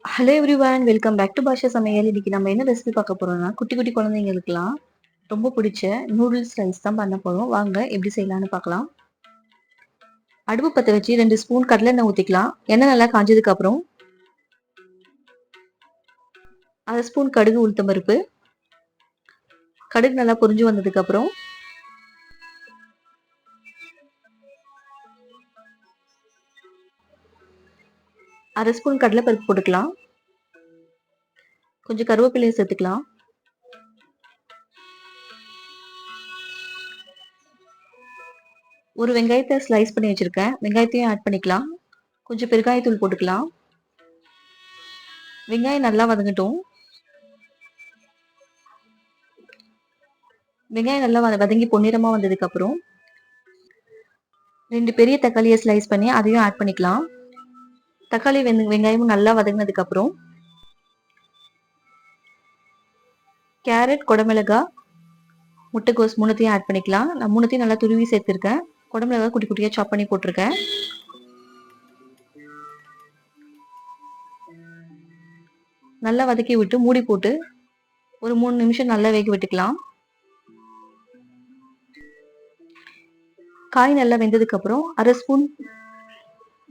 Hello everyone, welcome back to Basha Samayal. இன்னைக்கு நம்ம என்ன ரெசிபி பார்க்க போறோம்னா, குட்டி குட்டி குழந்தைங்களுக்குலாம் ரொம்ப பிடிச்ச நூடுல்ஸ் ரைஸ் தான் பண்ண போறோம். வாங்க எப்படி செய்யலாம்னு பார்க்கலாம். அடுப்பு பற்ற வச்சு 2 ஸ்பூன் கடலெண்ணெய் ஊற்றிக்கலாம். எண்ணெய் நல்லா காஞ்சதுக்கு அப்புறம் 1/2 ஸ்பூன் கடுகு உளுத்தம் பருப்பு. கடுகு நல்லா பொரிஞ்சு வந்ததுக்கு அப்புறம் 1/2 ஸ்பூன் கடலைப்பருப்பு போட்டுக்கலாம். கொஞ்சம் கருவேப்பிலையை சேர்த்துக்கலாம். ஒரு வெங்காயத்தை ஸ்லைஸ் பண்ணி வச்சிருக்கேன். வெங்காயத்தையும் ஆட் பண்ணிக்கலாம். கொஞ்சம் பெருங்காயத்தூள் போட்டுக்கலாம். வெங்காயம் நல்லா வதங்கட்டும். வெங்காயம் நல்லா வதங்கி பொன்னிறமா வந்ததுக்கு அப்புறம் 2 பெரிய தக்காளியை ஸ்லைஸ் பண்ணி அதையும் ஆட் பண்ணிக்கலாம். தக்காளி வெங்காயமும் நல்லா வதங்கினதுக்கு அப்புறம் கேரட், குடமிளகாய், முட்டைகோஸ் 3த்தையும் ஆட் பண்ணிக்கலாம். நான் 3த்தையும் நல்லா துருவி சேர்த்துருக்கேன். குடமிளகாய் குட்டி குட்டியாக சாப் பண்ணி போட்டிருக்கேன். நல்லா வதக்கி விட்டு மூடி போட்டு ஒரு 3 நிமிஷம் நல்லா வேக விட்டுக்கலாம். காய் நல்லா வெந்ததுக்கு அப்புறம் 1/2 ஸ்பூன்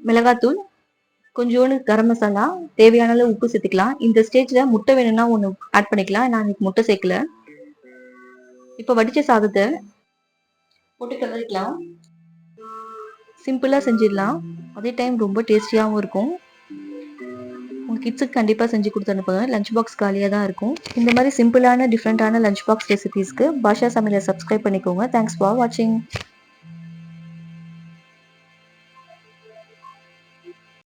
மிளகாத்தூள், கொஞ்சோண்டு கரம் மசாலா, தேவையான அளவு உப்பு சேர்த்துக்கலாம். இந்த ஸ்டேஜ்ல முட்டை வேணும்னா ஒன்று ஆட் பண்ணிக்கலாம். நான் இன்னைக்கு முட்டை சேர்க்கல. இப்போ வடிச்ச சாதத்தை போட்டு கிளறிக்கலாம். சிம்பிளாக செஞ்சிடலாம். அதே டைம் ரொம்ப டேஸ்டியாகவும் இருக்கும். உங்கள் கிட்ஸுக்கு கண்டிப்பாக செஞ்சு கொடுத்து அனுப்புங்க. லஞ்ச் பாக்ஸ் காலியாக தான் இருக்கும். இந்த மாதிரி சிம்பிளான டிஃப்ரெண்ட்டான லஞ்ச் பாக்ஸ் ரெசிபீஸ்க்கு பாஷா சமையலை சப்ஸ்கிரைப் பண்ணிக்கோங்க. தேங்க்ஸ் ஃபார் வாட்சிங்.